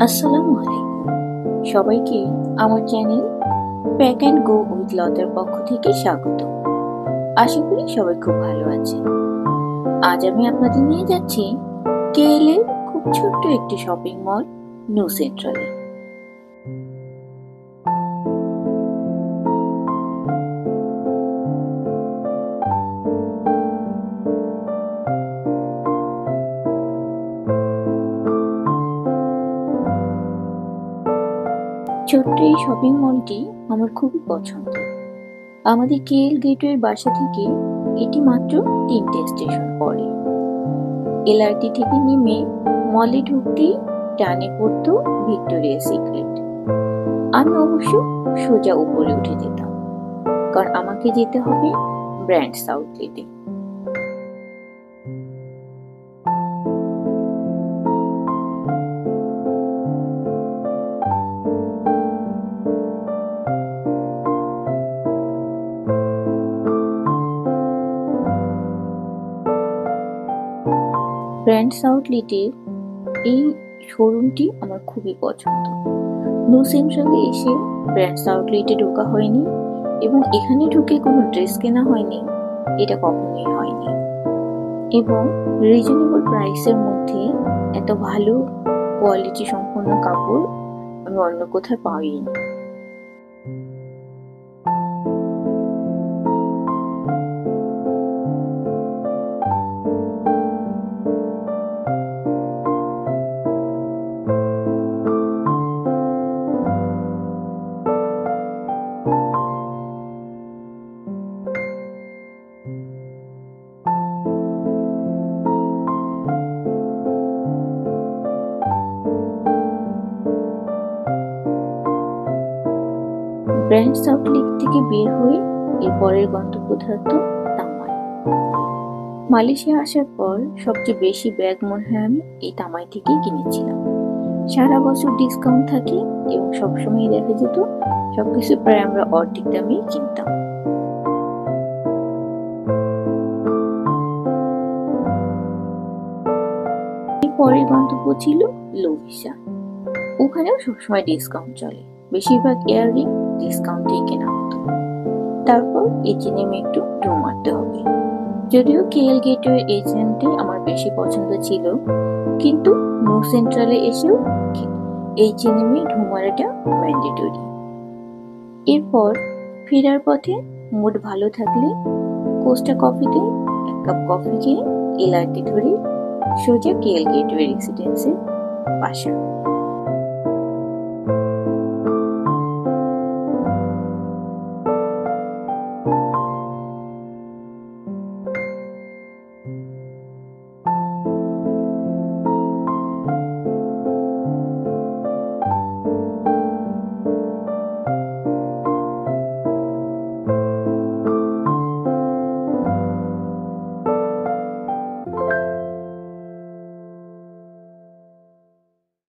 আসসালামু আলাইকুম সবাইকে আমার channel pack and go with লতার পক্ষ থেকে স্বাগত। আশা করি সবাই খুব ভালো আছেন। আজ আমি আপনাদের নিয়ে যাচ্ছি কেএল এর খুব ছোট্ট একটি শপিং মল নিউ সেন্ট্রালে। ছোট্ট এই শপিং মলটি আমার খুবই পছন্দ। আমাদের কেএল গেটওয়ের বাসা থেকে এটি মাত্র 3টে স্টেশন পড়ে। এলআরটি থেকে নেমে মলে ঢুকতেই ডানে পড়তো ভিক্টোরিয়া সিক্রেট। আমি অবশ্য সোজা উপরে উঠে যেতাম, কারণ আমাকে যেতে হবে ব্র্যান্ডস আউটলেটে। ব্র্যান্ডস আউটলেটের এই শোরুমটি আমার খুবই পছন্দ। নিউ সেন্ট্রালে এসে ব্র্যান্ডস আউটলেটে ঢোকা হয়নি এবং এখানে ঢুকে কোনো ড্রেস কেনা হয়নি, এটা কখনোই হয়নি। এবং রিজনেবল প্রাইসের মধ্যে এত ভালো কোয়ালিটি সম্পন্ন কাপড় আমি অন্য কোথাও পাইনি। ব্র্যান্ডস আউটলেট থেকে বের হয়ে এর পরের গন্তব্য থাকতো তামাই। মালয়েশিয়া আসার পর সবচেয়ে বেশি ব্যাগ মনে হয় আমি এই তামাই থেকেই কিনেছিলাম। সারা বছর ডিসকাউন্ট থাকে এবং সবসময় দেখা যেত সবকিছু প্রায় আমরা অর্ধেক দামেই কিনতাম। পরের গন্তব্য ছিল লোভিসা। ওখানেও সবসময় ডিসকাউন্ট চলে, বেশিরভাগ ইয়াররিং ডিসকাউন্টেই কেনা হতো। তারপর H&M একটু ঢু মারতে হবে। যদিও কেএল গেটওয়ে H&Mটাই আমার বেশি পছন্দ ছিল, কিন্তু নিউ সেন্ট্রালে এসেও H&M এ ঢু মারাটা ম্যান্ডেটরি। এরপর ফেরার পথে মুড ভালো থাকলে কোস্টা কফিতে 1 কাপ কফি খেয়ে এলআরটি ধরে সোজা কেএল গেটওয়ে রেসিডেন্সের বাসা।